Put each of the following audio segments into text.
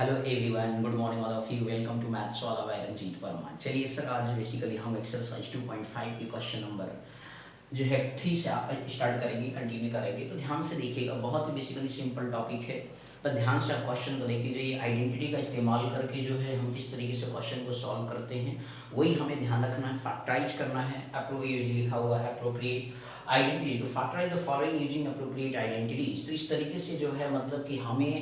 Hello everyone, good morning all of you. Welcome to maths वाला by Ranjeet Verma. चलिए sir, आज basically हम exercise 2.5 के क्वेश्चन नंबर जो है 3 से स्टार्ट करेंगे, कंटिन्यू करेंगे। तो ध्यान से देखिएगा, बहुत ही बेसिकली सिंपल टॉपिक है, पर ध्यान से आप क्वेश्चन को देखिए। जो ये आइडेंटिटी का इस्तेमाल करके जो है हम किस तरीके से क्वेश्चन को सॉल्व करते हैं, वही हमें ध्यान रखना है। फैक्टराइज करना है, लिखा हुआ है अप्रोप्रिएट आइडेंटिटी। तो factorise the following using appropriate identities. तो इस तरीके से जो है मतलब कि हमें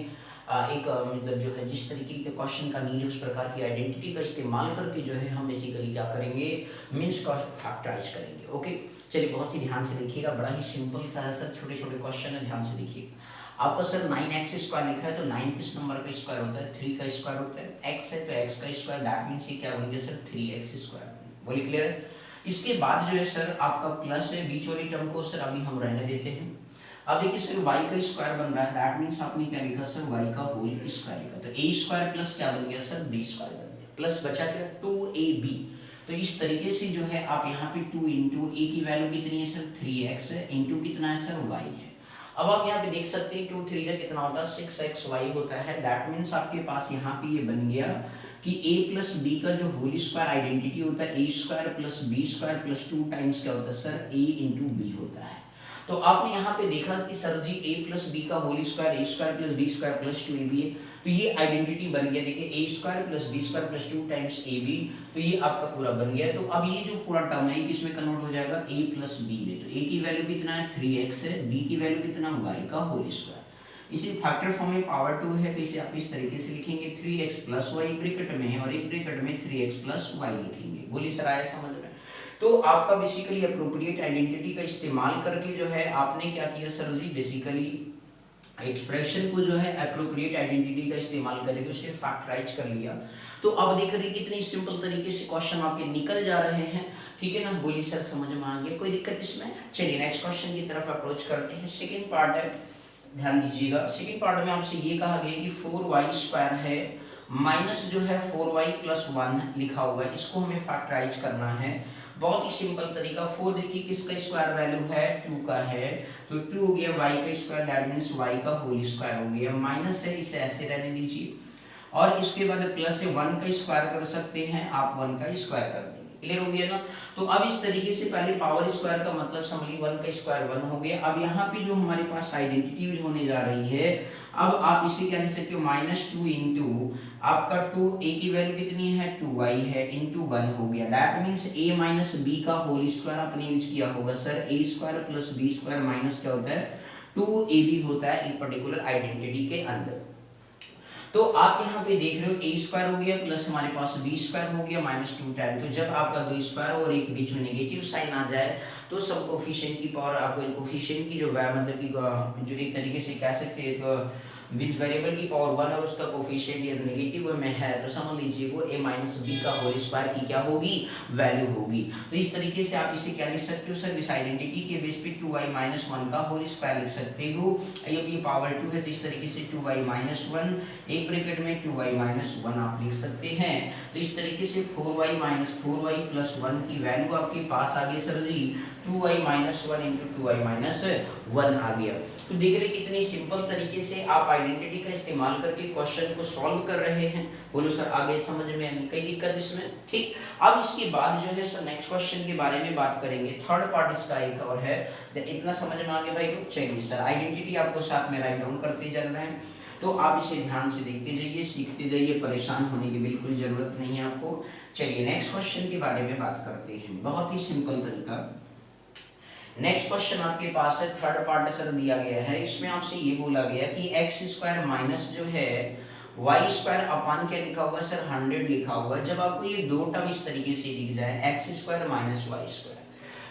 मतलब जो है जिस तरीके के क्वेश्चन का नीड है उस प्रकार की आइडेंटिटी का इस्तेमाल करके जो है हम बेसिकली क्या करेंगे, मीन्स का फैक्टराइज करेंगे। ओके, चलिए बहुत ही ध्यान से देखिएगा, बड़ा ही सिंपल सा है सर, छोटे छोटे क्वेश्चन है, ध्यान से देखिएगा। आपका सर 9x स्क्वायर लिखा है, तो 9 किस नंबर का स्क्वायर होता है? 3 का स्क्वायर होता है। x है तो x का स्क्वायर, दैट मीन्स ये क्या बन गया सर? 3x square. बोलिए क्लियर है? इसके बाद जो है सर आपका प्लस है, बीच वाली टर्म को सर अभी हम रहने देते हैं। अब देखिए सर y का स्क्वायर बन रहा है, दैट मीन्स आपने क्या लिखा सर? y का होल स्क्वायर लिखा। तो a स्क्वायर प्लस क्या बन गया सर? b स्क्वायर बन गया। प्लस बचा क्या? 2ab। तो इस तरीके से जो है आप यहाँ पे 2 इंटू a की वैल्यू कितनी है सर? 3x है, इंटू कितना है सर? y है। अब आप यहाँ पे देख सकते हैं 2 3 का कितना होता है? 6xy होता है। दैट मीन्स आपके पास यहाँ पे ये बन गया कि a प्लस बी का जो होल स्क्वायर आइडेंटिटी होता है, a square plus B square plus 2 times क्या होता है सर? a इंटू बी होता है। तो आपने यहाँ पे देखा कि सर जी a प्लस बी का whole square, a square plus B square plus 2ab है, तो ये आइडेंटिटी बन गया। देखिए a square plus B square plus 2 times ab, तो ये आपका पूरा बन गया। तो अब ये जो पूरा टर्म है किसमें कन्वर्ट हो जाएगा? a प्लस बी में। तो a की वैल्यू कितना है? 3x है, b की वैल्यू कितना? y का होल स्क्वायर। इसी फैक्टर फॉर्म में पावर 2 है, तो इसे आप इस तरीके से लिखेंगे 3x प्लस वाई ब्रैकेट में, और एक ब्रैकेट में 3x प्लस वाई लिखेंगे। बोलिए सर, आया समझ में? तो आपका बेसिकली अप्रोप्रिएट आइडेंटिटी का इस्तेमाल करके जो है आपने क्या किया सर जी? बेसिकली एक्सप्रेशन को जो है अप्रोप्रिएट आइडेंटिटी का इस्तेमाल करके उसे फैक्टराइज कर लिया। तो अब देख रहे कितनी सिंपल तरीके से क्वेश्चन आपके निकल जा रहे हैं, ठीक है ना? बोलिए सर, समझ में आ गया? कोई दिक्कत इसमें? चलिए नेक्स्ट क्वेश्चन की तरफ अप्रोच करते हैं। सेकेंड पार्ट है, ध्यान दीजिएगा। सेकेंड पार्ट में आपसे ये कहा गया कि 4y स्क्वायर है माइनस जो है 4y प्लस 1 लिखा हुआ है, इसको हमें फैक्टराइज करना है। बहुत ही सिंपल तरीका। 4 देखिए किसका स्क्वायर वैल्यू है? 2 का है, तो 2 हो गया y का स्क्वायर, दैट मींस y का होल स्क्वायर हो गया। माइनस है, इसे ऐसे रहने दीजिए, और इसके बाद प्लस है, 1 का स्क्वायर कर सकते हैं आप, 1 का स्क्वायर कर देंगे। क्लियर हो गया ना? तो अब इस तरीके से पहले पावर स्क्वायर का मतलब समझिए, 1 का स्क्वायर 1 हो गया। अब यहाँ पे जो हमारे पास आइडेंटिटी यूज होने जा रही है, अब आप इसे क्या लिख सकते हो? -2 इंटू आपका 2 a की वैल्यू कितनी है? 2y है, इंटू 1 हो गया। That means a minus B का होल स्क्वायर आपने यूज किया होगा sir. a square plus B square minus क्या होता है? 2ab होता है एक पर्टिकुलर आइडेंटिटी के अंदर। तो आप यहाँ पे देख रहे हो a स्क्वायर हो गया प्लस हमारे पास b स्क्वायर हो गया माइनस 2 टाइम। तो जब आपका 2 स्क्वायर और एक बीच में नेगेटिव साइन आ जाए, तो सब कोफिशिएंट की पावर, आपको कोफिशिएंट की जो मतलब कि जो एक तरीके से कह सकते हैं विच वेरिएबल की पावर 1 और उसका कोफिशिएंट ये नेगेटिव में है, तो समझ लीजिए वो a माइनस बी का होल स्क्वायर की क्या होगी? वैल्यू होगी। तो इस तरीके से आप इसे क्या लिख सकते हो सर? इस आइडेंटिटी के बेस पे 2y माइनस 1 का होल स्क्वायर लिख सकते हो। अब ये पावर 2 है, तो इस तरीके से 2y माइनस 1, एक ब्रैकेट में 2y माइनस 1 आप लिख सकते हैं। तो इस तरीके से 4y माइनस 4y प्लस 1 की वैल्यू आपके पास आ गई सर जी 2y minus 1 into 2y minus 1 आ गया। तो देख रहे कितनी सिंपल तरीके से आप आइडेंटिटी का इस्तेमाल करके क्वेश्चन को सॉल्व कर रहे हैं। बोलो सर, आगे समझ में आनी कोई दिक्कत इसमें? ठीक। अब इसके बाद जो है सर नेक्स्ट क्वेश्चन के बारे में बात करेंगे। थर्ड पार्ट इसका एक और है, इतना समझ में आ गया भाई को? चलिए सर, आइडेंटिटी आपको साथ में राइट डाउन करते चल रहे हैं, तो आप इसे ध्यान से देखते जाइए, सीखते जाइए, परेशान होने की बिल्कुल जरूरत नहीं है आपको। चलिए नेक्स्ट क्वेश्चन के बारे में बात करते हैं। बहुत ही सिंपल तरीका। नेक्स्ट क्वेश्चन आपके पास है, थर्ड पार्ट सर दिया गया है। इसमें आपसे ये बोला गया कि एक्स स्क्वायर माइनस जो है वाई स्क्वायर अपान क्या लिखा हुआ सर? 100 लिखा हुआ। जब आपको ये दो टर्म इस तरीके से दिख जाए, X square minus Y square,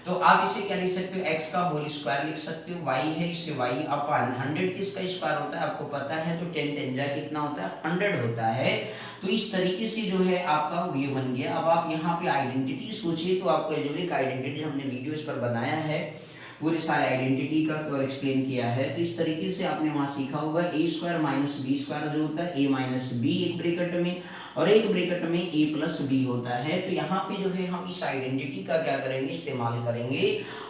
तो आप इसे क्या लिख सकते हो? x का होल स्क्वायर लिख सकते हो, y है इसे y अपान 100 किसका स्क्वायर होता है आपको पता है, तो 10 10 जा कितना होता है? 100 होता है। तो इस तरीके से जो है आपका ये बन गया। अब आप यहाँ पे आइडेंटिटी सोचिए, तो आपको एल्जेब्रिक आइडेंटिटी हमने वीडियो इस पर बनाया है, पूरे सारे आइडेंटिटी का और एक्सप्लेन किया है। तो इस तरीके से आपने वहां सीखा होगा a square minus B square जो होता है a माइनस बी एक ब्रैकेट में, और एक ब्रैकेट में a प्लस बी होता है। तो यहाँ पे जो है हम इस आइडेंटिटी का क्या करेंगे? इस्तेमाल करेंगे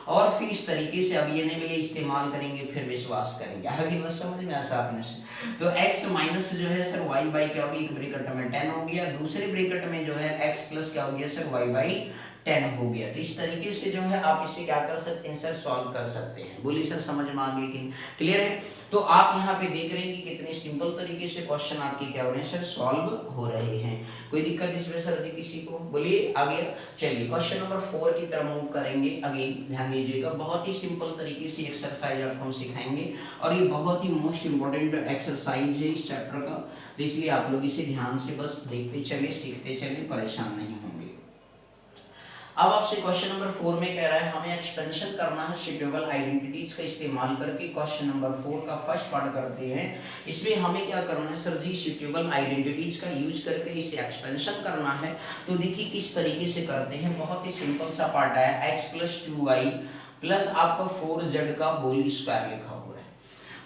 और फिर इस तरीके से अब ये नहीं भैया इस्तेमाल करेंगे फिर विश्वास करेंगे, आगे बस समझ में ऐसा आपने से। तो x माइनस जो है सर y बाई क्या होगी, एक ब्रैकेट में 10 हो गया, दूसरे ब्रैकेट में जो है x प्लस क्या हो गया सर y बाई 10 हो गया। तो इस तरीके से जो है आप इसे क्या कर सकते हैं सर, सॉल्व कर सकते हैं। बोलिए सर समझ में आ गया कि क्लियर है। तो आप यहाँ पे देख रहे हैं कि कितने सिंपल तरीके से क्वेश्चन आपके क्या हो रहे हैं सर, सॉल्व हो रहे हैं। कोई दिक्कत इसमें सर जी किसी को, बोलिए आगे। चलिए क्वेश्चन नंबर 4 की तरफ मूव करेंगे। अगेन ध्यान दीजिएगा, बहुत ही सिंपल तरीके से एक्सरसाइज आपको हम सिखाएंगे और ये बहुत ही मोस्ट इंपॉर्टेंट एक्सरसाइज है इस चैप्टर का, तो इसलिए आप लोग इसे ध्यान से बस देखते चले, सीखते चले, परेशान नहीं होंगे। अब आपसे क्वेश्चन नंबर 4 में कह रहा है हमें एक्सपेंशन करना है सुटेबल आइडेंटिटीज का इस्तेमाल करके। क्वेश्चन नंबर 4 का फर्स्ट पार्ट करते हैं। इसमें हमें क्या करना है सर जी, सुटेबल आइडेंटिटीज का यूज करके इसे एक्सपेंशन करना है। तो देखिए किस तरीके से करते हैं, बहुत ही सिंपल सा पार्ट आया, x प्लस 2y प्लस आपका 4z का होल स्क्वायर लिखा हुआ है।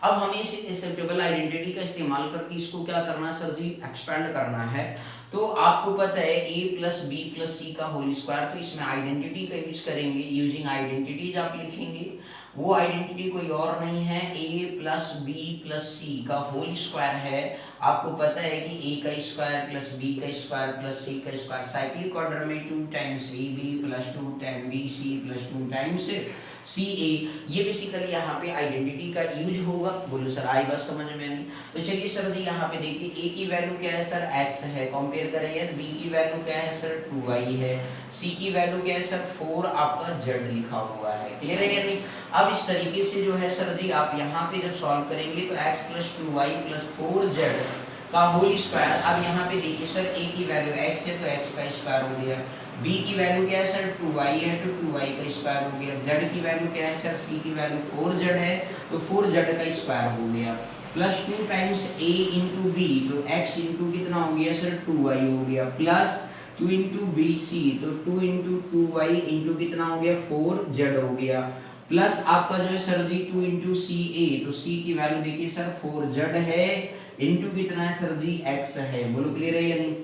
अब हमें इसे सुटेबल आइडेंटिटी का इस्तेमाल करके इसको क्या करना है सर जी, एक्सपेंड करना है। तो आपको पता है a प्लस बी प्लस सी का होल स्क्वायर, तो इसमें आइडेंटिटी का यूज करेंगे, यूजिंग आइडेंटिटीज आप लिखेंगे। वो आइडेंटिटी कोई और नहीं है, a प्लस बी प्लस सी का होल स्क्वायर है। आपको पता है कि a का स्क्वायर प्लस b का स्क्वायर प्लस c का स्क्वायर, साइक्लिक ऑर्डर में 2 times ab plus 2 time bc plus 2 times ca, ये बेसिकली यहाँ पे आइडेंटिटी का यूज होगा। बोलो सर आई बात समझ में नहीं। तो चलिए सर जी यहाँ पे देखिए a की वैल्यू क्या है सर, x है, कंपेयर करें यार। b की वैल्यू क्या है सर, 2y है। c की वैल्यू क्या है सर, 4 आपका z लिखा हुआ है। क्लियर है या नहीं। अब इस तरीके से जो है सर जी आप यहाँ पे जब सॉल्व करेंगे तो x plus 2y plus 4z का होल स्क्वायर। अब यहाँ पे देखिए सर a की वैल्यू x है तो x का स्क्वायर हो गया, b की वैल्यू क्या है सर 2y है तो 2y का स्क्वायर हो गया, z की वैल्यू क्या है सर, c की वैल्यू 4z है तो 4z का स्क्वायर हो गया, plus 2 times a into B तो x इंटू कितना हो गया सर 2y हो गया, प्लस 2 इंटू बी सी तो 2 इंटू 2y इंटू कितना हो गया 4z हो गया, प्लस आपका जो है सर जी 2 इंटू सी ए तो c की वैल्यू देखिए सर 4z है इंटू कितना है सर जी x है। बोलो क्लियर है या नहीं।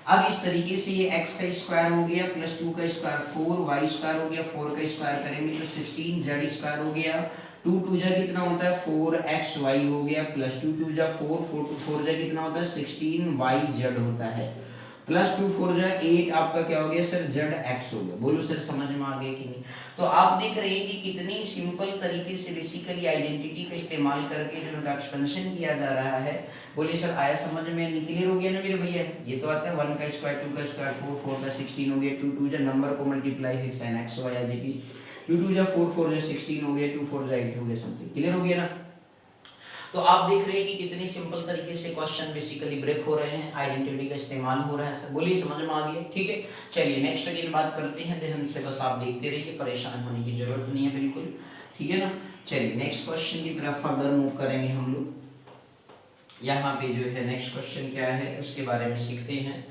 अब इस तरीके से ये x का स्क्वायर हो गया प्लस 2 का स्क्वायर 4y स्क्वायर हो गया, 4 का स्क्वायर करेंगे तो 16z स्क्वायर हो गया, 2 2 जा कितना होता है 4xy हो गया, प्लस 2 2 जा 4 जा कितना होता है 16yz होता है, प्लस 2 4 जा 8 आपका क्या हो गया सर zx हो गया। बोलो सर समझ में आ गया कि नहीं। तो आप देख रहे हैं कि कितनी सिंपल तरीके से बेसिकली आइडेंटिटी का इस्तेमाल करके जो उनका एक्सपेंशन किया जा रहा है। बोलिए सर आया समझ में, क्लियर हो गया ना मेरे भैया। ये तो आता है 1 का स्क्वायर 2 का स्क्वायर 4 4 का 16 हो गया, 2 2 जा नंबर को मल्टीप्लाई फिर sin x y आ जाएगी, 2 2 जा 4 4 जा 16 हो गया, 2 4 जा 8 हो गया समथिंग। क्लियर हो गया ना। तो आप देख रहे हैं कि कितनी सिंपल तरीके से क्वेश्चन बेसिकली ब्रेक हो रहे हैं, आइडेंटिटी का इस्तेमाल हो रहा है सर। बोलिए समझ में आ गया, ठीक है। चलिए नेक्स्ट अगेन बात करते हैं, ध्यान से बस आप देखते रहिए, परेशान होने की जरूरत नहीं है बिल्कुल, ठीक है ना। चलिए नेक्स्ट क्वेश्चन की तरफ फर्दर मूव करेंगे हम लोग। यहाँ पे जो है नेक्स्ट क्वेश्चन क्या है उसके बारे में सीखते हैं।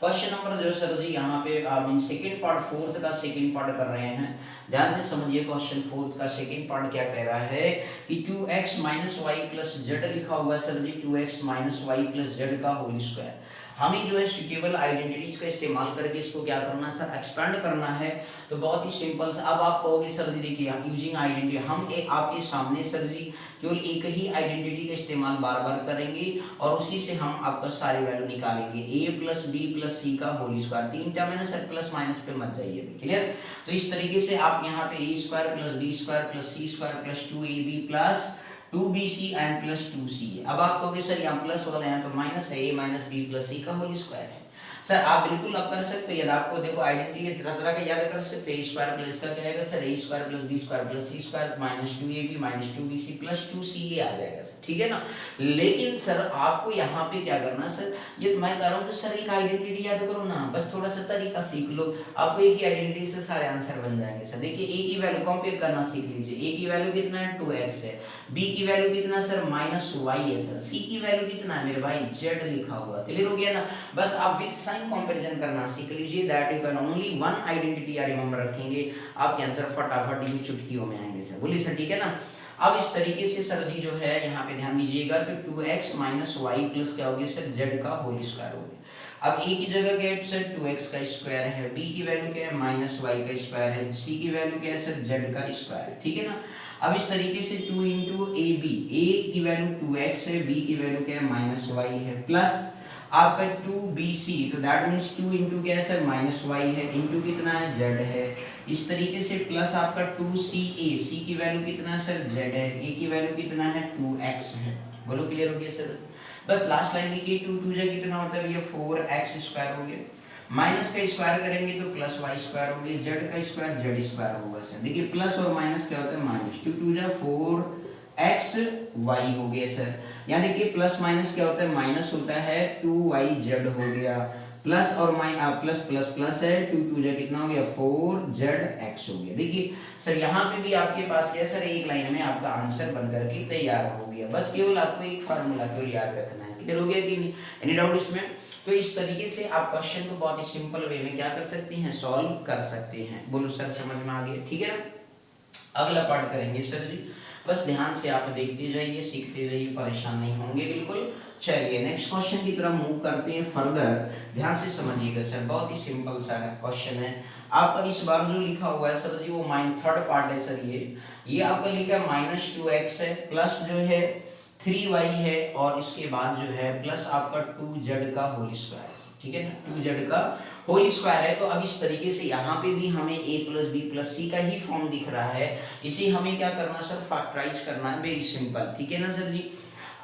क्वेश्चन नंबर जो सर जी यहाँ पे मीन सेकंड पार्ट फोर्थ का सेकंड पार्ट कर रहे हैं, ध्यान से समझिए। क्वेश्चन फोर्थ का सेकंड पार्ट क्या कह रहा है कि 2x minus Y plus Z लिखा हुआ है sir ji, 2x minus Y plus Z का होल स्क्वायर। हमें जो है सुटेबल आइडेंटिटीज का इस्तेमाल करके इसको क्या करना है सर, एक्सपेंड करना है। तो बहुत ही सिंपल सा, अब आप कहोगे सर जी देखिए यूजिंग आइडेंटिटी, हम आपके सामने सर जी केवल एक ही आइडेंटिटी का इस्तेमाल बार बार करेंगे और उसी से हम आपका सारी वैल्यू निकालेंगे। a प्लस बी प्लस सी का होल स्क्वायर, 3 टर्म है ना सर, प्लस माइनस पे मत जाइए, क्लियर। तो इस तरीके से आप यहाँ पे a square plus B square plus C square plus 2ab plus 2bc and plus 2c। अब आप कहोगे सर यहाँ प्लस वाला यहाँ तो माइनस है, a माइनस बी प्लस सी का होल स्क्वायर है सर। आप बिल्कुल आप कर सकते हो, यदि आपको देखो आइडेंटिटी तरह तरह का याद कर सकते हैं। a स्क्वायर प्लस इसका क्या आएगा sir, a square plus B square plus C square minus 2ab minus 2bc plus 2ca आ जाएगा सर, ठीक है ना। लेकिन सर आपको यहाँ पे क्या करना सर, ये मैं कह रहा हूँ कि सर एक आइडेंटिटी याद करो ना, बस थोड़ा सा तरीका सीख लो, आपको एक ही आइडेंटिटी से सारे आंसर बन जाएंगे सर। देखिए a की वैल्यू कंपेयर करना सीख लीजिए, a की वैल्यू कितना है 2x है, b की वैल्यू कितना सर माइनस y है सर, c की वैल्यू कितना है मेरे भाई z लिखा हुआ, क्लियर हो गया ना। बस आप विद साइन कंपैरिजन करना सीख लीजिए, that you can only one identity या रिमेंबर रखेंगे, आपके आंसर फटाफट ही चुटकियों में आएंगे सर। बोलिए सर ठीक है ना। अब इस तरीके से सर जी जो है यहाँ पे ध्यान दीजिएगा, तो 2x माइनस वाई प्लस क्या हो गया सर z का होल स्क्वायर हो गया। अब a की जगह क्या है सर 2x का स्क्वायर है, b की वैल्यू क्या है -y का स्क्वायर है, c की वैल्यू क्या है सर z का स्क्वायर है, ठीक है ना। अब इस तरीके से 2 इंटू ए बी, ए की वैल्यू 2x है, b की वैल्यू क्या है -y है, प्लस आपका 2bc, तो दैट मीन्स 2 इंटू क्या है सर -y है, इंटू कितना है z है, इस तरीके से प्लस आपका 2ca, c की वैल्यू कितना है सर z है, a की वैल्यू कितना है 2x है। बोलो क्लियर हो गया सर। बस लास्ट लाइन लिखिए 2 2 जा कितना होता है भैया 4x स्क्वायर हो गया, माइनस का स्क्वायर करेंगे तो प्लस y स्क्वायर हो गया, z का स्क्वायर z स्क्वायर होगा सर। देखिए प्लस और माइनस क्या होता है माइनस, 2 2 जा 4x y हो गया सर, यानी कि प्लस माइनस क्या होता है माइनस होता है 2yz हो गया, प्लस और प्लस प्लस प्लस है 2 2 जा कितना हो गया 4zx हो गया। देखिए सर यहाँ पे भी आपके पास क्या सर एक लाइन में आपका आंसर बन करके तैयार हो गया, बस केवल आपको एक फार्मूला केवल याद रखना है। क्लियर हो गया कि नहीं, एनी डाउट इसमें। तो इस तरीके से आप क्वेश्चन को बहुत ही सिंपल वे में क्या कर सकते हैं सॉल्व कर सकते हैं। बोलो सर समझ में आ गया, ठीक है ना। अगला पार्ट करेंगे सर जी, बस ध्यान से आप देखते जाइए, सीखते जाइए, परेशान नहीं होंगे बिल्कुल। चलिए नेक्स्ट क्वेश्चन की तरफ मूव करते हैं फर्दर, ध्यान से समझिएगा सर, बहुत ही सिंपल सा क्वेश्चन है आपका। इस बार जो लिखा हुआ है सर जी वो थर्ड पार्ट है सर, ये आपका लिखा है -2x है, प्लस जो है 3y है, और इसके बाद जो है प्लस आपका 2z का होल स्क्वायर है, ठीक है ना, 2z का होल स्क्वायर है। तो अब इस तरीके से यहाँ पे भी हमें a प्लस बी प्लस सी का ही फॉर्म दिख रहा है, इसे हमें क्या करना है सर फैक्टराइज करना है, वेरी सिंपल, ठीक है ना सर जी।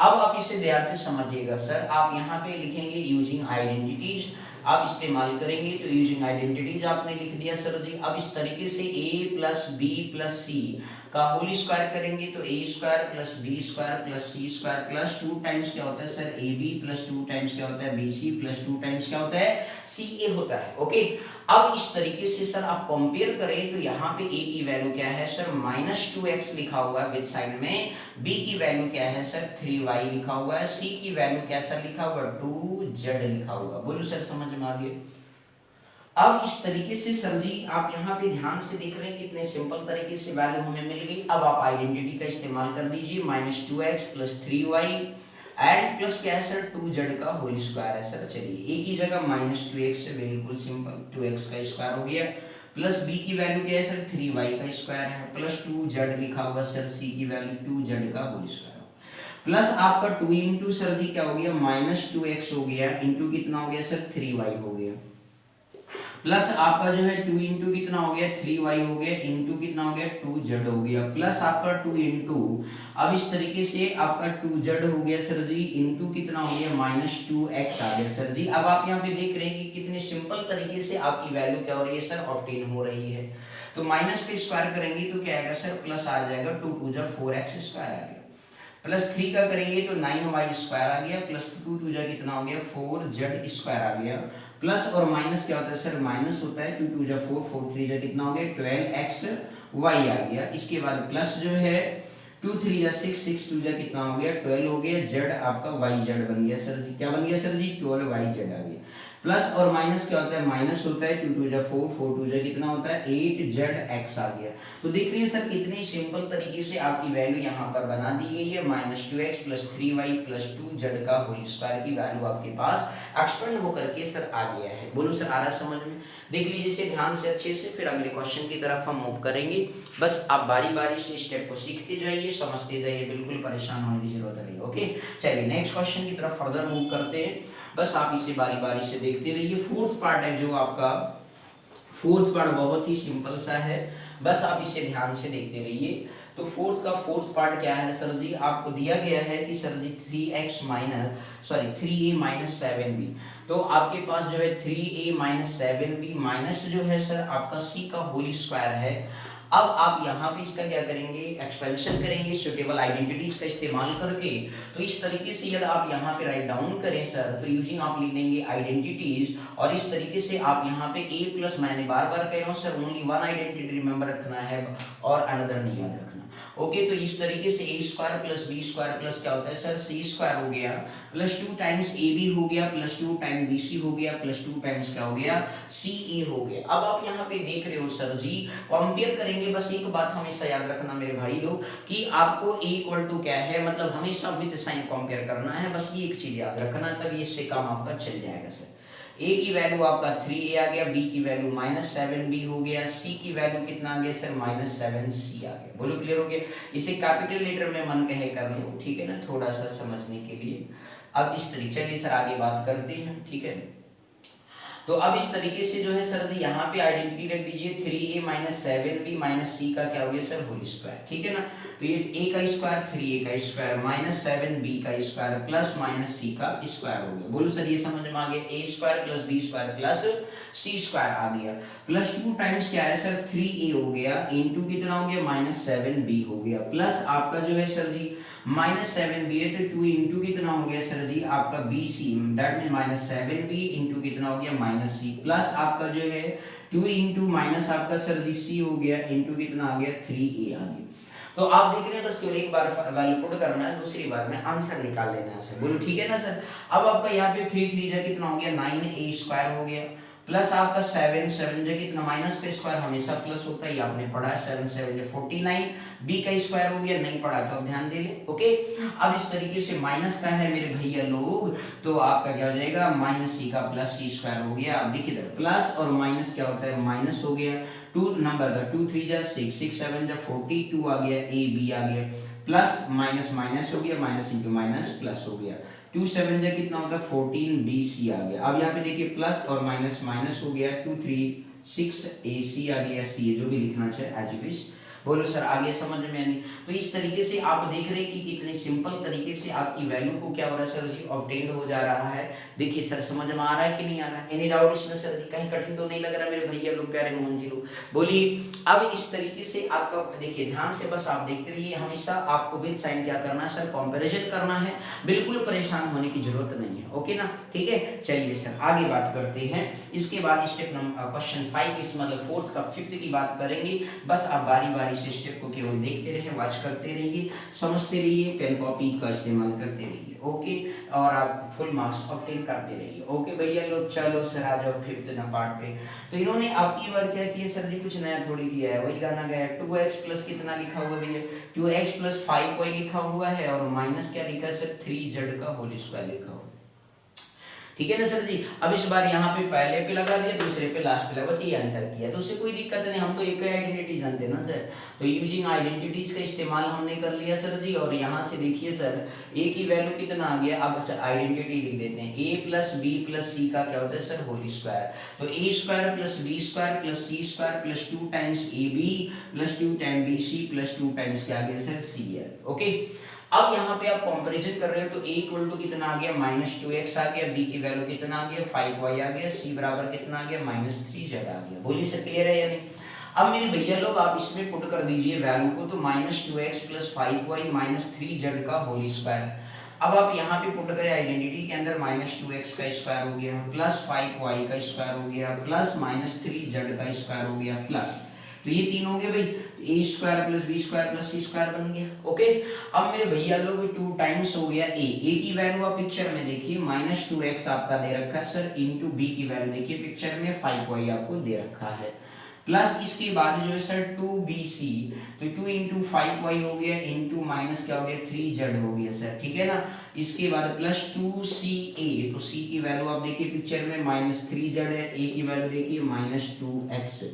अब आप इसे ध्यान से समझिएगा सर, आप यहाँ पे लिखेंगे यूजिंग आइडेंटिटीज, आप इस्तेमाल करेंगे तो यूजिंग आइडेंटिटीज आपने लिख दिया सर जी। अब इस तरीके से a प्लस बी प्लस सी का होल स्क्वायर करेंगे तो a square plus B square plus C square plus 2 times क्या होता है sir A B plus 2 times क्या होता है बी सी प्लस 2 टाइम्स क्या होता है सी ए होता है। ओके, अब इस तरीके से सर आप कंपेयर करें तो यहाँ पे a की वैल्यू क्या है सर -2x लिखा हुआ है विद साइन में, b की वैल्यू क्या है सर 3y लिखा हुआ है, c की वैल्यू क्या सर लिखा हुआ है 2z लिखा हुआ। बोलो सर समझ में आ गया। अब इस तरीके से सर जी आप यहाँ पे ध्यान से देख रहे हैं कितने सिंपल तरीके से वैल्यू हमें मिल गई। अब आप आइडेंटिटी का इस्तेमाल कर दीजिए, -2x plus 3y and plus क्या है सर 2z का होल स्क्वायर है सर। चलिए a की जगह -2x से बिल्कुल सिंपल 2x का स्क्वायर हो गया, प्लस b की वैल्यू क्या है सर 3y का स्क्वायर है, प्लस 2z लिखा हुआ सर, c की वैल्यू 2z का होल स्क्वायर, प्लस आपका 2 इंटू सर जी क्या हो गया -2x हो गया, इंटू कितना हो गया सर 3y हो गया, प्लस आपका जो है 2 इंटू कितना हो गया 3y हो गया, इंटू कितना हो गया 2z हो गया, प्लस आपका 2 इंटू अब इस तरीके से आपका 2z हो गया सर जी, इंटू कितना हो गया -2x आ गया सर जी। अब आप यहाँ पे देख रहे हैं कि कितने सिंपल तरीके से आपकी वैल्यू क्या हो रही है सर ऑब्टेन हो रही है। तो माइनस का स्क्वायर करेंगे तो क्या आएगा सर प्लस आ जाएगा, 2 2 जा 4x स्क्वायर आ गया, प्लस 3 का करेंगे तो 9y स्क्वायर आ गया, प्लस 2 2 जा कितना हो गया 4z स्क्वायर आ गया, प्लस और माइनस क्या होता है सर माइनस होता है, 2 2 जा 4 4 3 जा कितना हो गया 12xy आ गया। इसके बाद प्लस जो है 2 3 जा 6 6 2 जा कितना हो गया 12 हो गया, z आपका yz बन गया सर जी, क्या बन गया सर जी 12yz आ गया, प्लस और माइनस क्या होता है माइनस होता है, 2 2 जा 4 4 2 जा कितना होता है 8zx आ गया। तो देख रही है सर कितनी सिंपल तरीके से आपकी वैल्यू यहाँ पर बना दी गई है, -2x plus 3y plus 2z का होल स्क्वायर की वैल्यू आपके पास एक्सपेंड होकर के सर आ गया है। बोलो सर आ रहा समझ में, देख लीजिए इसे ध्यान से अच्छे से, फिर अगले क्वेश्चन की तरफ हम मूव करेंगे। बस आप बारी बारी से स्टेप को सीखते जाइए, समझते जाइए, बिल्कुल परेशान होने की जरूरत नहीं। ओके चलिए नेक्स्ट क्वेश्चन की तरफ फर्दर मूव करते हैं, बस आप इसे बारी बारी से देखते रहिए। फोर्थ पार्ट है जो आपका, फोर्थ पार्ट बहुत ही सिंपल सा है, बस आप इसे ध्यान से देखते रहिए। तो फोर्थ पार्ट क्या है सर जी, आपको दिया गया है कि सर जी 3a माइनस 7b, तो आपके पास जो है 3a माइनस 7b माइनस जो है सर आपका c का होल स्क्वायर है। अब आप यहाँ पे इसका क्या करेंगे एक्सपेंशन करेंगे सुटेबल आइडेंटिटीज का इस्तेमाल करके। तो इस तरीके से यदि आप यहाँ पे राइट डाउन करें सर तो यूजिंग आप लिख देंगे आइडेंटिटीज, और इस तरीके से आप यहाँ पे a प्लस, मैंने बार बार कह रहा हूँ sir only one identity remember रखना है और अनदर नहीं याद रखना। ओके तो इस तरीके से a square plus b square plus क्या होता है सर c स्क्वायर हो गया, प्लस 2 टाइम्स ab हो गया, प्लस 2 टाइम bc हो गया, प्लस 2 टाइम्स क्या हो गया ca हो गया। अब आप यहाँ पे देख रहे हो सर जी कंपेयर करेंगे, बस एक बात हमेशा याद रखना मेरे भाई लोग कि आपको a इक्वल टू क्या है, मतलब हमेशा विद साइन कंपेयर करना है, बस ये एक चीज याद रखना, तब ये इससे काम आपका चल जाएगा सर। ए की वैल्यू आपका 3a आ गया, बी की वैल्यू -7b हो गया, सी की वैल्यू कितना आ गया सर -7c आ गया। बोलो क्लियर हो गया। इसे कैपिटल लेटर में मन कहे कर लो, ठीक है ना, थोड़ा सा समझने के लिए। अब इस तरीके चलिए सर आगे बात करते हैं, ठीक है। तो अब इस तरीके से जो है सर जी यहाँ पे आइडेंटिटी रख दीजिए 3a - 7b - c का क्या हो गया सर होल स्क्वायर, ठीक है ना। तो ये a का स्क्वायर 3a का स्क्वायर -7b का स्क्वायर प्लस -c का स्क्वायर हो गया। बोलो सर ये समझ में आ गया, a square plus b square plus c square आ गया, प्लस 2 टाइम्स क्या है सर 3a हो गया, इनटू कितना हो गया -7b हो गया, प्लस आपका जो है सर जी -7b है तो 2 इंटू कितना हो गया सर जी आपका bc, that mean -7b into कितना हो गया -c, प्लस आपका जो है 2 इंटू माइनस आपका सर जी c हो गया इंटू कितना आ गया 3a आ गया। तो आप देख रहे हैं बस केवल एक बार वैल्यू पुट करना है, दूसरी बार में आंसर निकाल लेना है सर। बोलो ठीक है ना सर। अब आपका यहाँ पे 3 3 जा कितना हो गया 9a स्क्वायर हो गया, प्लस आपका 7 7 जा कितना माइनस का स्क्वायर हमेशा प्लस होता है, ये आपने पढ़ा है 7 7 जा 49, b का स्क्वायर हो गया, नहीं पढ़ा तो अब ध्यान दे ले, ओके। अब इस तरीके से माइनस का है मेरे भैया लोग, तो आपका क्या हो जाएगा -c का प्लस c स्क्वायर हो गया। अब देखिए प्लस और माइनस क्या होता है माइनस हो गया, 2 नंबर का 2 3 जा 6 6 7 जा 42 आ गया, a b आ गया, प्लस माइनस माइनस हो गया, माइनस इंटू माइनस प्लस हो गया, 2 7 जा कितना होता है 14 bc आ गया। अब यहाँ पे देखिए प्लस और माइनस माइनस हो गया, 2 3 6 ac आ गया, c जो भी लिखना चाहिए एज यू विश। बोलो सर आगे समझ में नहीं। तो इस तरीके से आप देख रहे हैं कि कितने सिंपल तरीके से आपकी वैल्यू को क्या हो रहा है सर जी ऑब्टेन्ड हो जा रहा है। देखिए सर समझ में आ रहा है कि नहीं आ रहा है, एनी डाउट इसमें सर जी, कहीं कठिन तो नहीं लग रहा मेरे भैया लोग प्यारे मोहन जी लोग, बोलिए। अब इस तरीके से आपका देखिए ध्यान से बस आप देखते रहिए, हमेशा आपको विद साइन क्या करना है सर कंपैरिजन करना है, बिल्कुल परेशान होने की जरूरत नहीं है, ओके ना, ठीक है। चलिए सर आगे बात करते हैं। इसके बाद स्टेप नंबर क्वेश्चन 5 इस मतलब 4th का 5th की बात करेंगे। बस आप बारी बारी से स्टेप को केवल देखते रहिए, वॉच करते रहिए, समझते रहिए, पेन कॉपी का इस्तेमाल करते रहिए, ओके, और आप फुल मार्क्स ऑब्टेन करते रहिए, ओके भैया लोग। चलो सर आ जाओ 5th ना पार्ट पे। तो इन्होंने आपकी बार क्या किया सर जी, कुछ नया थोड़ी किया है, वही गाना गया है 2x प्लस कितना लिखा हुआ भैया 2x प्लस 5y लिखा हुआ है, और माइनस क्या लिखा है सर 3z का होल स्क्वायर लिखा हुआ, ठीक है ना सर जी। अब इस बार यहाँ पे पहले पे लगा दिया, दूसरे पे लास्ट पे लगा, बस ये अंतर किया, तो उससे कोई दिक्कत नहीं, हम तो एक ही आइडेंटिटी जानते हैं ना सर। तो यूजिंग आइडेंटिटीज का इस्तेमाल हमने कर लिया सर जी, और यहाँ से देखिए सर a की वैल्यू कितना आ गया, अब अच्छा आइडेंटिटी लिख देते हैं, a प्लस बी प्लस सी का क्या होता है सर होल स्क्वायर, तो a square plus B square plus C square plus 2 times A B plus 2 time B C plus 2 times क्या आ गया सर सी है, ओके। अब यहाँ पे आप कंपैरिजन कर रहे हो तो a इक्वल टू कितना आ गया -2x आ गया, b की वैल्यू कितना आ गया 5y आ गया, c बराबर कितना आ गया -3z आ गया। बोलिए सर क्लियर है या नहीं। अब मेरे भैया लोग आप इसमें पुट कर दीजिए वैल्यू को, तो -2x प्लस 5y -3z का होल स्क्वायर। अब आप यहाँ पे पुट करें आइडेंटिटी के अंदर -2x का स्क्वायर हो गया प्लस 5y का स्क्वायर हो गया प्लस -3z का स्क्वायर हो गया प्लस, तो ये तीन हो गए भाई, a square plus B square plus C square बन गया, ओके। अब मेरे भैया लोग 2 टाइम्स हो गया ए की वैल्यू आप पिक्चर में देखिए -2x आपका दे रखा है सर, इंटू बी की वैल्यू देखिए पिक्चर में 5y आपको दे रखा है, प्लस इसके बाद जो है सर 2bc, तो 2 इंटू 5y हो गया इंटू माइनस क्या हो गया 3z हो गया सर, ठीक है ना। इसके बाद प्लस 2ca, तो c की वैल्यू आप देखिए पिक्चर में -3z है, a की वैल्यू देखिए -2x,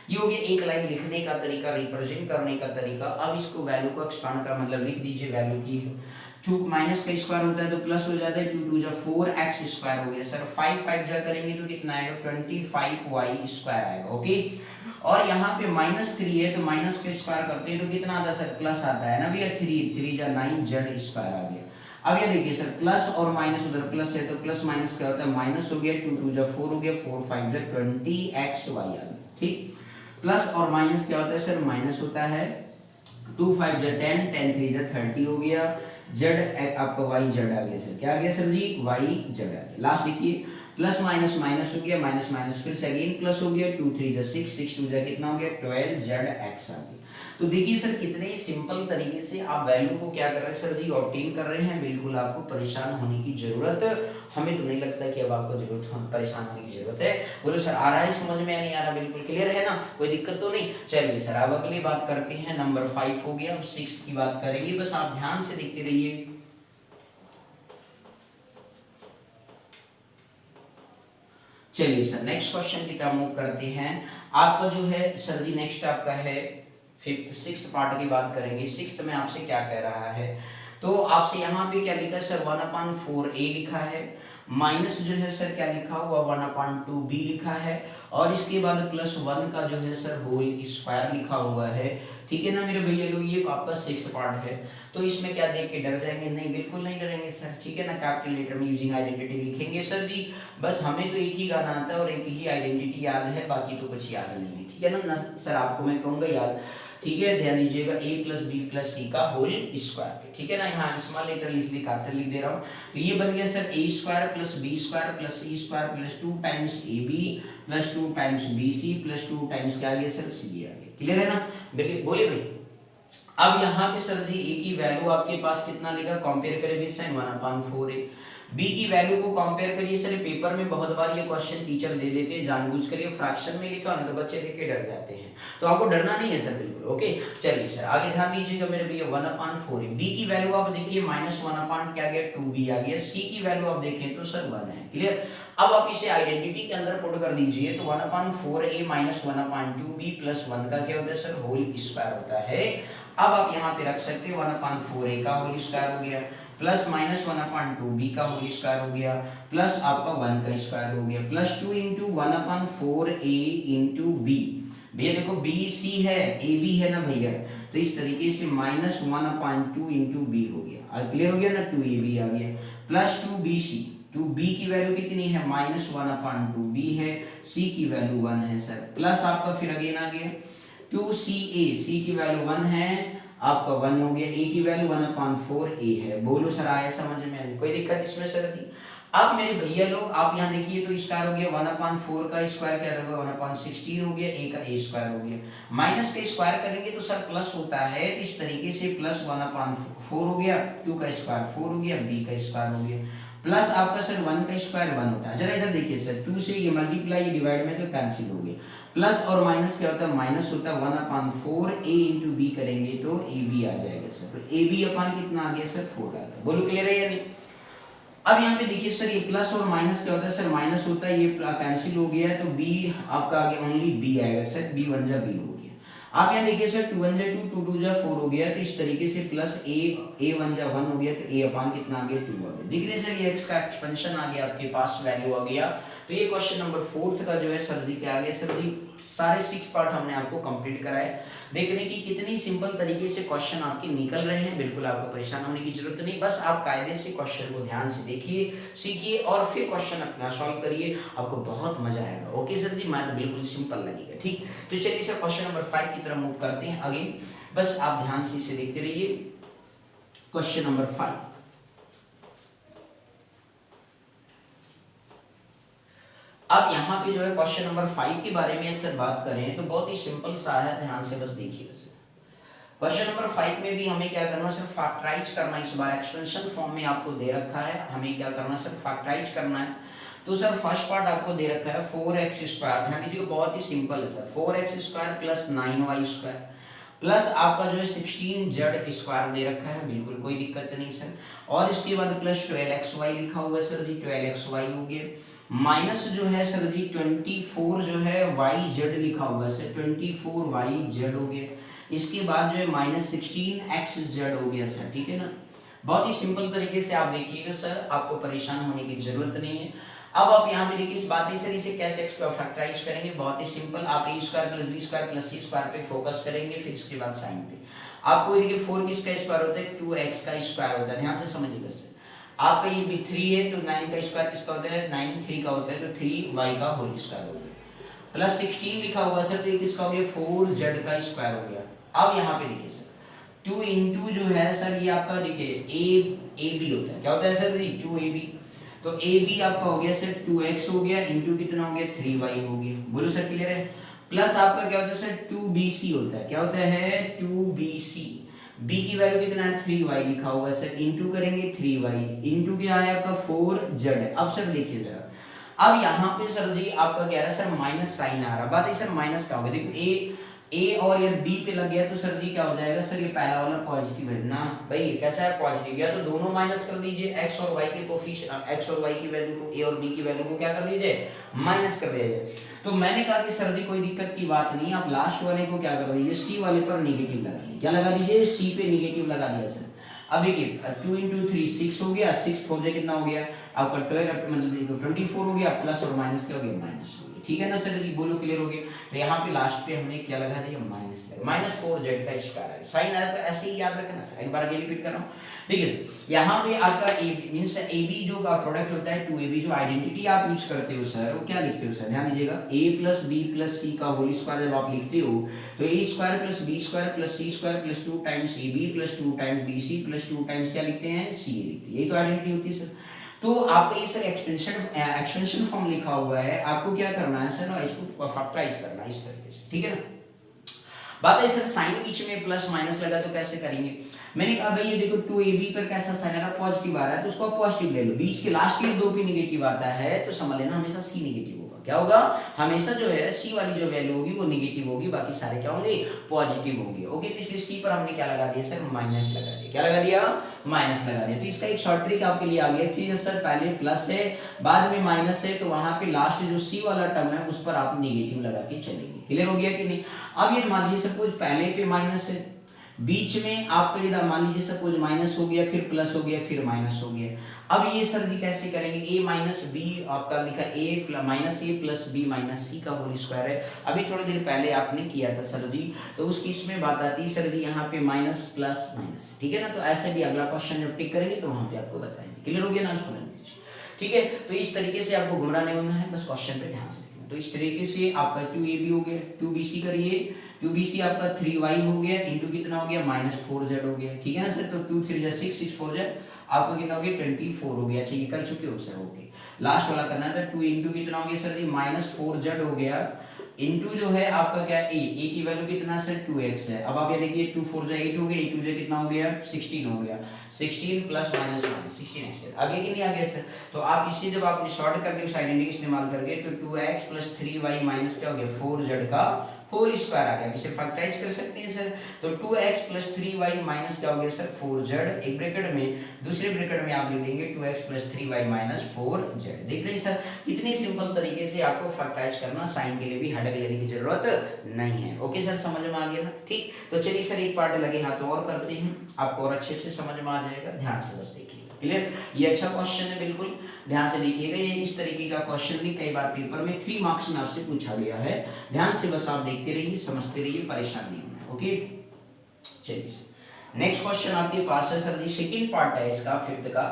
ये हो गया एक लाइन लिखने का तरीका, रिप्रेजेंट करने का तरीका। अब इसको वैल्यू को एक्सपांड कर मतलब लिख दीजिए वैल्यू की, 2 माइनस का स्क्वायर होता है तो प्लस हो जाता है, 2 2 जा 4x स्क्वायर हो गया सर, 5 5 जा करेंगे तो कितना आएगा 25y स्क्वायर आएगा, ओके। और यहाँ पे -3 है तो माइनस का स्क्वायर करते हैं तो कितना आता है सर प्लस आता है ना भैया, 3 3 जा 9z स्क्वायर आ गया। अब ये देखिए सर प्लस और माइनस उधर प्लस है तो प्लस माइनस क्या होता है माइनस हो गया, 2 2 जा 4 हो गया, 4 5 जा 20xy आ गया, ठीक। प्लस और माइनस क्या होता है सर माइनस होता है, 2 5 जा 10 10 3 जा 30 हो गया, z आपका y z आ गया सर, क्या आ गया सर जी y z आ गया। लास्ट देखिए प्लस माइनस माइनस हो गया, माइनस माइनस फिर से अगेन प्लस हो गया, 2 3 जा 6 6 2 जा कितना हो गया 12zx आ गया। तो देखिए सर कितने ही सिंपल तरीके से आप वैल्यू को क्या कर रहे हैं सर जी ऑब्टेन कर रहे हैं, बिल्कुल आपको परेशान होने की जरूरत, हमें तो नहीं लगता कि अब आपको जरूरत परेशान होने की जरूरत है। बोलो सर आ रहा है समझ में या नहीं आ रहा, बिल्कुल क्लियर है ना, कोई दिक्कत तो नहीं। चलिए सर अब अगली बात करते हैं, नंबर 5 हो गया, अब 6th की बात करेंगे, बस आप ध्यान से देखते रहिए। चलिए सर नेक्स्ट क्वेश्चन की तरफ मूव करते हैं। आपका जो है सर जी नेक्स्ट आपका है फिफ्थ सिक्स पार्ट की बात करेंगे। सिक्स में आपसे क्या कह रहा है, तो आपसे यहाँ पे क्या लिखा है सर 1/4a लिखा है, माइनस जो है सर क्या लिखा हुआ 1/2b लिखा है, और इसके बाद +1 का जो है सर होल स्क्वायर लिखा हुआ है। ठीक है ना मेरे भैया लोग, ये आपका सिक्स पार्ट है। तो इसमें क्या देख के डर जाएंगे? नहीं, बिल्कुल नहीं डरेंगे सर। ठीक है ना, कैपिटल लेटर में यूजिंग आइडेंटिटी लिखेंगे सर जी। बस हमें तो एक ही गाना आता है और एक ही आइडेंटिटी याद है, बाकी तो कुछ याद नहीं है। ठीक है ना सर, आपको मैं कहूँगा याद। ठीक है, ध्यान दीजिएगा a+b+c का होल स्क्वायर पे। ठीक है ना, यहाँ स्मॉल लेटर इसलिए कैपिटल लिख दे रहा हूँ। तो ये बन गया sir a² + b² + c² + 2 times ab + 2 times bc + 2 times क्या आ गया सर c आ गया। क्लियर है ना? बोले भाई। अब यहाँ पे सर जी a की वैल्यू आपके पास कितना लिखा, कंपेयर करें विद साइन 1/4a। b की वैल्यू को कंपेयर करिए सर। पेपर में बहुत बार ये क्वेश्चन टीचर दे देते हैं जानबूझ कर, ये फ्रैक्शन में लिखा ना तो बच्चे देख के डर जाते हैं, तो आपको डरना नहीं है सर, बिल्कुल ओके। चलिए सर आगे ध्यान दीजिएगा मेरे भैया। 1/4a, b की वैल्यू आप देखिए -1 क्या गया 2b आ गया, c की वैल्यू आप देखें तो सर 1 है। क्लियर? अब आप इसे आइडेंटिटी के अंदर पुट कर दीजिए तो 1/4a - 1/2b + 1 का क्या होता है सर होल स्क्वायर होता है। अब आप यहाँ पे रख सकते हैं 1/4a का होल स्क्वायर हो गया प्लस -1/2b का होल स्क्वायर हो गया प्लस आपका 1 का स्क्वायर हो गया प्लस 2 × 1/4a × b। भैया देखो बी सी है, ए बी है ना भैया, तो इस तरीके से -1/2 × b हो गया। और क्लियर हो गया ना, 2ab आ गया प्लस 2bc। 2b की वैल्यू कितनी है -1/2b है, c की वैल्यू 1 है सर, प्लस आपका फिर अगेन आ गया 2ca, c की वैल्यू 1 है आपका 1 हो गया, a की वैल्यू 1/4a है। बोलो सर आया समझ में? कोई दिक्कत इसमें सर थी? अब मेरे भैया लोग आप यहाँ देखिए तो स्क्वायर हो गया 1/4 का स्क्वायर क्या रहेगा 1/16 हो गया, a का a स्क्वायर हो गया, माइनस का स्क्वायर करेंगे तो सर प्लस होता है, तो इस तरीके से प्लस 1/4 हो गया, 2 का स्क्वायर 4 हो गया, b का स्क्वायर हो गया प्लस आपका सर 1 का स्क्वायर 1 होता है। जरा इधर देखिए सर, 2 से ये मल्टीप्लाई डिवाइड में तो कैंसिल हो गया, प्लस और माइनस क्या होता है माइनस होता है 1/4a × b करेंगे तो ab आ जाएगा सर, तो ab अपन कितना आ गया सर 4 आ गया। बोलो क्लियर है या नहीं? अब यहाँ पे देखिए सर ये प्लस और माइनस क्या होता है सर, माइनस होता है, ये कैंसिल हो गया है तो b आपका आ गया ओनली b आएगा सर, b 1 जा b हो गया। आप यहाँ देखिए सर 2 1 जा 2, 2 2 जा 4 हो गया, तो इस तरीके से प्लस a 1 जा 1 हो गया, तो a अपान कितना आ गया 2 आ गया। दिख रहे सर ये x का एक्सपेंशन आ गया आपके पास, वैल्यू आ गया। तो ये क्वेश्चन नंबर 4 का जो है सर जी क्या आ गया सर जी, सारे 6 पार्ट हमने आपको कंप्लीट कराए। देख रहे हैं कि कितनी सिंपल तरीके से क्वेश्चन आपके निकल रहे हैं, बिल्कुल आपको परेशान होने की जरूरत नहीं, बस आप कायदे से क्वेश्चन को ध्यान से देखिए, सीखिए और फिर क्वेश्चन अपना सॉल्व करिए, आपको बहुत मजा आएगा। ओके सर जी, मैथ बिल्कुल सिंपल लगेगा। ठीक, तो चलिए सर क्वेश्चन नंबर 5 की तरफ मूव करते हैं अगेन, बस आप ध्यान से इसे देखते रहिए। क्वेश्चन नंबर 5, अब यहाँ पे जो है क्वेश्चन नंबर 5 के बारे में अक्सर बात करें तो बहुत ही सिंपल सा है, ध्यान से बस देखिए। क्वेश्चन नंबर 5 में भी हमें क्या करना सर, फैक्टराइज करना। इस बार एक्सपेंशन फॉर्म में आपको दे रखा है, हमें क्या करना सर, फैक्टराइज करना है। तो सर फर्स्ट पार्ट आपको दे रखा है 4x², ध्यान दीजिए बहुत ही सिंपल है सर, 4x² + 9y² प्लस आपका जो है 16z² दे रखा है, बिल्कुल कोई दिक्कत नहीं सर, और इसके बाद प्लस 12xy लिखा हुआ है सर जी, 12xy हो गया, माइनस जो है सर जी 24 जो है yz लिखा हुआ है सर, 24yz हो गया, इसके बाद जो है -16xz हो गया सर। ठीक है ना, बहुत ही सिंपल तरीके से आप देखिएगा सर, आपको परेशान होने की जरूरत नहीं है। अब आप यहाँ पे देखिए इस बात है सर, इसे कैसे फैक्टराइज करेंगे, बहुत ही सिंपल, आप a² + b² + c² पे फोकस करेंगे, फिर इसके बाद साइन पे। आपको देखिए 4 किसका स्क्वायर होता है, 2x का स्क्वायर होता है, ध्यान से समझिएगा सर। आपका ये भी 3 है तो 9 का स्क्वायर किसका होता है, 9 3 का होता है, तो 3y का होल स्क्वायर हो गया, प्लस 16 लिखा हुआ सर, तो ये किसका हो गया 4z का स्क्वायर हो गया। अब यहाँ पे देखिए सर 2 × जो है सर ये आपका देखिए ab होता है, क्या होता है सर जी 2ab, तो ab आपका हो गया सर 2x हो गया इंटू कितना हो गया 3y हो गया। बोलो सर क्लियर है? प्लस आपका क्या होता है सर 2bc होता है, क्या होता है 2bc, b की वैल्यू कितना है 3y लिखा हुआ है सर, इंटू करेंगे 3y इंटू क्या है आपका 4z। अब सर देखिए जरा, अब यहाँ पे सर जी आपका क्या है सर माइनस साइन आ रहा, बात है सर माइनस का होगा, देखो a ए और ये बी पे लग गया तो सर जी क्या हो जाएगा सर, ये पहला वाला पॉजिटिव है ना भाई, कैसा है पॉजिटिव, या तो दोनों माइनस कर दीजिए, एक्स और वाई के कोफिशिएंट, एक्स और वाई की वैल्यू को, ए और बी की वैल्यू को क्या कर दीजिए, माइनस कर दिया जाए। तो मैंने कहा कि सर जी कोई दिक्कत की बात नहीं, आप लास्ट वाले को क्या कर दीजिए, सी वाले पर निगेटिव लगा लीजिए, क्या लगा दीजिए, सी पे निगेटिव लगा दिया सर। अब देखिए 2 × 3 6 हो गया, 6 4 जा कितना हो गया आपका 12, मतलब 24 हो गया, प्लस और माइनस क्या हो गया, माइनस हो गया, ठीक है ना सर जी, बोलो क्लियर हो गया। तो यहाँ पे लास्ट पे हमने क्या लगा दिया, माइनस लगा, -4z का स्क्वायर है, साइन आपका ऐसे ही याद रखना सर, एक बार आगे रिपीट कर रहा हूँ, ठीक है सर। यहाँ पे आपका ए मीन्स ए बी जो प्रोडक्ट होता है 2ab, जो आइडेंटिटी आप यूज करते हो सर, वो क्या लिखते हो सर, ध्यान दीजिएगा, a + b + c का होल स्क्वायर जब आप लिखते हो तो a² + b² + c² + 2 times ab + 2 times bc + 2 times क्या लिखते हैं, ca लिखते हैं, यही तो आइडेंटिटी होती है सर। तो आपका ये सर एक्सपेंशन फॉर्म लिखा हुआ है, आपको क्या करना है सर, इसको फैक्टराइज करना है इस तरीके से, ठीक है ना। बात है सर साइन बीच में प्लस माइनस लगा तो कैसे करेंगे, मैंने कहा भाई ये देखो 2ab पर कैसा साइन आ रहा है, पॉजिटिव आ रहा है, तो उसको पॉजिटिव ले लो, बीच के लास्ट के दो पे निगेटिव आता है तो समझ लेना हमेशा सी निगेटिव होगा, क्या होगा, हमेशा जो है सी वाली जो वैल्यू होगी वो निगेटिव होगी, बाकी सारे क्या होंगे, पॉजिटिव होंगे। ओके, तो इसलिए सी पर हमने क्या लगा दिया सर, माइनस लगा दिया, क्या लगा दिया, माइनस लगा दिया। तो इसका एक शॉर्ट ट्रिक आपके लिए आ गया कि सर पहले प्लस है बाद में माइनस है, तो वहां पे लास्ट जो सी वाला टर्म है उस पर आप निगेटिव लगा के चलेंगे, क्लियर हो गया कि नहीं। अब ये मान लीजिए सपोज पहले पे माइनस है, बीच में आपका इधर मान लीजिए सपोज माइनस हो गया, फिर प्लस हो गया, फिर माइनस हो गया। अब ये सर जी कैसे करेंगे, a - b आपका लिखा a - a + b - c का होल स्क्वायर है, अभी थोड़ी देर पहले आपने किया था सर जी, तो उसकी इसमें बात आती है सर जी यहाँ पे माइनस प्लस माइनस, ठीक है ना। तो ऐसे भी अगला क्वेश्चन जब टिक करेंगे तो वहां पे आपको बताएंगे, क्लियर हो गया ना स्टूडेंट, ठीक है। तो इस तरीके से आपको गुमराह नहीं होना है, बस क्वेश्चन पे ध्यान से देखना। तो इस तरीके से आपका 2ab हो गया, 2bc करिए, 2bc आपका 3y हो गया, इंटू कितना हो गया, -4z हो गया, ठीक है ना सर। तो 2 3 जा 6, 6 4 जा आपको कितना हो गया, 24 हो गया। अच्छा ये कर चुके हो सर, ओके। लास्ट वाला करना था, 2 इंटू कितना हो गया सर जी, -4z हो गया, इंटू जो है आपका क्या है, a की वैल्यू कितना सर 2x है। अब आप ये देखिए 2 4 जा 8 हो गया, 8 2 जा कितना हो गया, 16 हो गया, 16 प्लस माइनस 16x आगे कि नहीं आ गया सर। तो आप इसे जब आपने शॉर्ट करके उस आइडेंटिटी इस्तेमाल करके तो 2x + 3y माइनस क्या हो गया, 4z का होल स्क्वायर आ गया। इसे फैक्टराइज कर सकते हैं सर, तो 2x + 3y माइनस क्या हो गया सर, 4z, एक ब्रैकेट में, दूसरे ब्रैकेट में आप लिख देंगे 2x + 3y - 4z। देख रहे हैं सर कितनी सिंपल तरीके से आपको फैक्टराइज करना, साइन के लिए भी हेडेक लेने की जरूरत नहीं है। ओके सर, समझ में आ गया ना, ठीक। तो चलिए सर एक पार्ट लगे हाथ और करते हैं, आपको और अच्छे से समझ में आ जाएगा, ध्यान से बस देखिए, क्लियर। ये अच्छा क्वेश्चन है, बिल्कुल ध्यान से देखिएगा, ये इस तरीके का क्वेश्चन भी कई बार पेपर में 3 मार्क्स में आपसे पूछा गया है, ध्यान से बस आप देखते रहिए, समझते रहिए, परेशान नहीं होना। ओके चलिए सर नेक्स्ट क्वेश्चन आपके पास है सर जी, सेकंड पार्ट है इसका 5th का,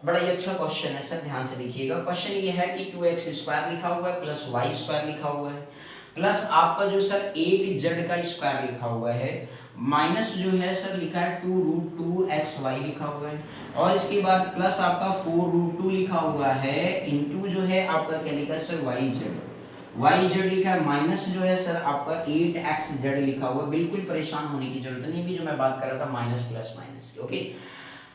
बड़ा ही अच्छा क्वेश्चन है सर, ध्यान से देखिएगा। क्वेश्चन ये है कि 2x² लिखा हुआ है प्लस y² लिखा हुआ है, प्लस आपका जो सर 8z का स्क्वायर लिखा हुआ है, माइनस जो है सर लिखा है 2√2xy लिखा हुआ है, और इसके बाद प्लस आपका 4√2 लिखा हुआ है, इंटू जो है आपका क्या लिखा है सर yz लिखा है, माइनस जो है सर आपका 8xz लिखा हुआ है। बिल्कुल परेशान होने की जरूरत नहीं, भी जो मैं बात कर रहा था माइनस प्लस माइनस की, ओके।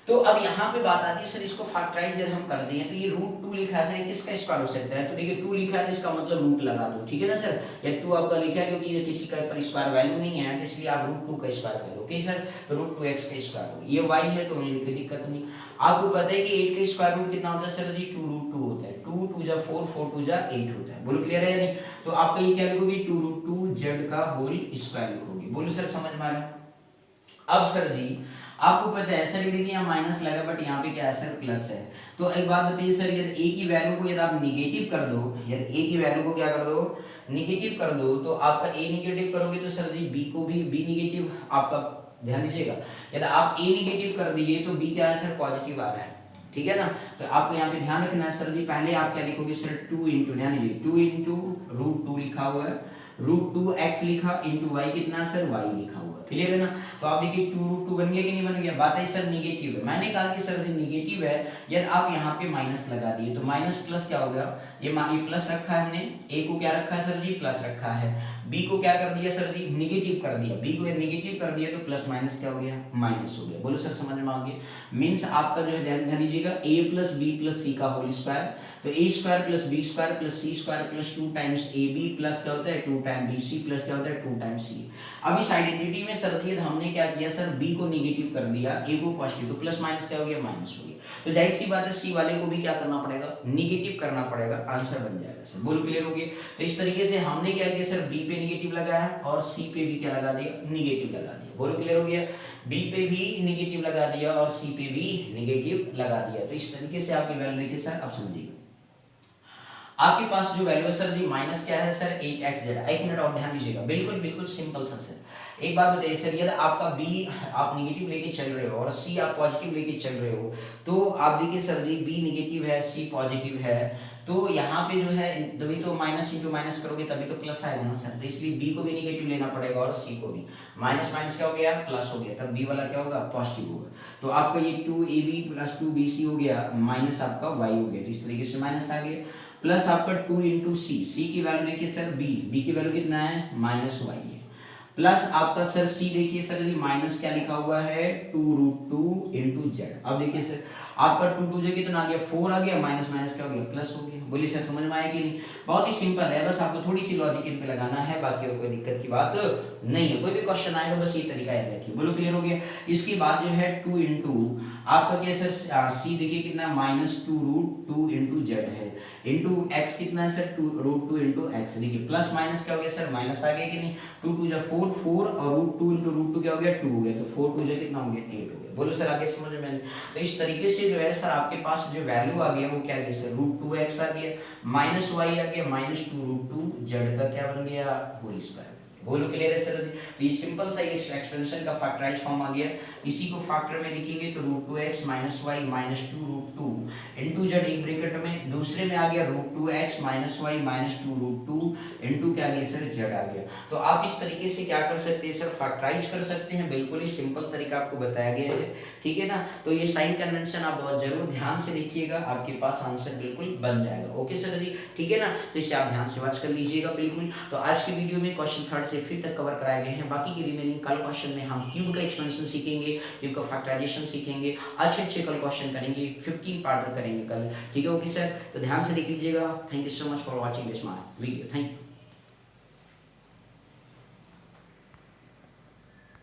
तो अब यहाँ पे बात आती है सर, इसको फैक्टराइज जब हम करते हैं तो ये √2 लिखा है सर, किसका स्क्वायर हो सकता है, तो देखिए 2 लिखा है तो इसका मतलब रूट लगा दो, ठीक है ना सर। या 2 आपका लिखा है क्योंकि ये किसी का पर स्क्वायर वैल्यू नहीं है, तो इसलिए आप √2 का स्क्वायर कर दो, ओके सर। तो √2x का स्क्वायर हो, ये y है तो कोई दिक्कत नहीं। आपको पता है कि 8 का स्क्वायर रूट कितना होता है सर जी, 2√2 होता है, 2 2 जा 4 4 2 जा 8 होता है, बोलो क्लियर है या नहीं। तो आपका ये क्या लिखोगे, 2√2z का होल स्क्वायर लिखोगे, बोलो सर समझ में आ रहा। अब सर जी आपको पता है सर, देखिए यहाँ माइनस लगा बट यहाँ पे क्या है सर, प्लस है। तो एक बात बताइए सर, यदि a की वैल्यू को यदि आप निगेटिव कर दो, यदि a की वैल्यू को क्या कर दो, निगेटिव कर दो, तो आपका a निगेटिव करोगे तो सर जी b को भी b निगेटिव, आपका ध्यान दीजिएगा, यदि आप a निगेटिव कर दिए तो b क्या है सर, पॉजिटिव आ रहा है, ठीक है ना। तो आपको यहाँ पे ध्यान रखना है सर जी, पहले आप क्या लिखोगे सर, 2 इंटू, ध्यान दीजिए 2 इंटू √2 लिखा हुआ है, √2x लिखा, इंटू y कितना सर, y लिखा हुआ, क्लियर है ना। तो आप देखिए 2√2 बन गया कि नहीं बन गया, बात है सर निगेटिव है, मैंने कहा कि सर निगेटिव है, यदि आप यहाँ पे माइनस लगा दिए तो माइनस प्लस क्या हो गया, ये प्लस रखा है हमने, a को क्या रखा है सर जी, प्लस रखा है, बी को क्या कर दिया सर जी, निगेटिव कर दिया, बी को निगेटिव कर दिया तो प्लस माइनस क्या हो गया, माइनस हो गया। बोलो सर समझ में आ गया। मीन्स आपका जो है ध्यान दीजिएगा, ए प्लस बी प्लस सी का होल स्क्वायर, तो a square plus B square plus C square plus 2 times A B plus क्या होता है 2 टाइम बी सी प्लस क्या होता है 2 टाइम सी। अब इस आइडेंटिटी में सर जी हमने क्या किया सर, बी को निगेटिव कर दिया, ए को पॉजिटिव, तो प्लस माइनस क्या हो गया, माइनस हो गया। तो जाहिर सी बात है सी वाले को भी क्या करना पड़ेगा, निगेटिव करना पड़ेगा, आंसर बन जाएगा सर। बोलो क्लियर हो गया। तो इस तरीके से हमने क्या किया सर, बी पे निगेटिव लगाया और सी पे भी क्या लगा दिया, निगेटिव लगा दिया। बोलो क्लियर हो गया। बी पे भी निगेटिव लगा दिया और सी पे भी निगेटिव लगा दिया। तो इस तरीके से आपकी वैल्यू लिखिए सर, अब समझिएगा आपके पास जो वैल्यू है सर जी माइनस क्या है सर 8xz। एक मिनट और ध्यान दीजिएगा, बिल्कुल बिल्कुल सिंपल सा सर। एक बात बताइए सर, यदि आपका बी आप निगेटिव लेके चल रहे हो और सी आप पॉजिटिव लेके चल रहे हो, तो आप देखिए सर जी बी निगेटिव है सी पॉजिटिव है, तो यहाँ पे जो है तभी तो माइनस इंटू माइनस करोगे तभी तो प्लस आएगा ना सर। तो इसलिए बी को भी निगेटिव लेना पड़ेगा और सी को भी। माइनस माइनस क्या हो गया, प्लस हो गया, तब बी वाला क्या होगा, पॉजिटिव होगा। तो आपका ये 2ab प्लस 2bc हो गया, माइनस आपका y हो गया, तो इस तरीके से माइनस आ गया। प्लस आपका 2 इंटू सी, सी की वैल्यू देखिए सर बी की वैल्यू कितना है, माइनस वाई है। प्लस आपका सर सी देखिए सर माइनस क्या लिखा हुआ है 2√2 इंटू जेड। अब देखिए सर आपका 2 जे कितना आ गया, 4 आ गया, माइनस माइनस क्या हो गया, प्लस हो गया। बोलिए सर समझ में आया कि नहीं। बहुत ही सिंपल है, बस आपको थोड़ी सी लॉजिक इन पे लगाना है, बाकी और कोई दिक्कत की बात नहीं है। कोई भी क्वेश्चन आएगा बस ये तरीका याद रखिए। बोलो क्लियर हो गया। इसके बाद जो है 2 इंटू आपका क्या सर सी देखिए कितना माइनस 2√2 इंटू जेड है, इंटू एक्स कितना है सर 2√2 इंटू एक्स। देखिए प्लस माइनस क्या हो गया सर, माइनस आ गया कि नहीं। 2 2 जा 4 4 और √2 इंटू √2 क्या हो गया 2 हो गया, तो 4 2 जा कितना हो गया 8 हो गया। बोलो सर आगे समझ में नहीं। तो इस तरीके से जो है सर आपके पास जो वैल्यू आ गया वो क्या गया सर √2x आ गया, माइनस वाई आ गया, माइनस 2√2 जेड का क्या बन गया, होल स्क्वायर। बोलो क्लियर है सर। तो ये सिंपल सा एक्सपेंशन का फैक्टराइज फॉर्म आ गया। इसी को फैक्टर में लिखेंगे तो √2x minus Y minus 2√2 into Z, एक ब्रैकेट में, दूसरे में आ गया √2x minus Y minus 2√2 into क्या गया सर जेड आ गया। तो आप इस तरीके से क्या कर सकते हैं सर, फैक्टराइज कर सकते हैं। बिल्कुल ही सिंपल तरीका आपको बताया गया है, ठीक है ना। तो ये साइन कन्वेंशन आप बहुत जरूर ध्यान से लिखिएगा, आपके पास आंसर बिल्कुल बन जाएगा। ओके सर जी, ठीक है ना। तो इसे आप ध्यान से वॉच कर लीजिएगा बिल्कुल। तो आज की वीडियो में क्वेश्चन 3 से 5 तक कवर कराए गए हैं। बाकी की रिमेनिंग कल क्वेश्चन में हम क्यूब का एक्सपेंशन सीखेंगे, क्यूब का फैक्टराइजेशन सीखेंगे, अच्छे अच्छे कल क्वेश्चन करेंगे, 15 पार्ट करेंगे कल, ठीक है। ओके सर, तो ध्यान से देख लीजिएगा। Thank you so much for watching this my video, thank you.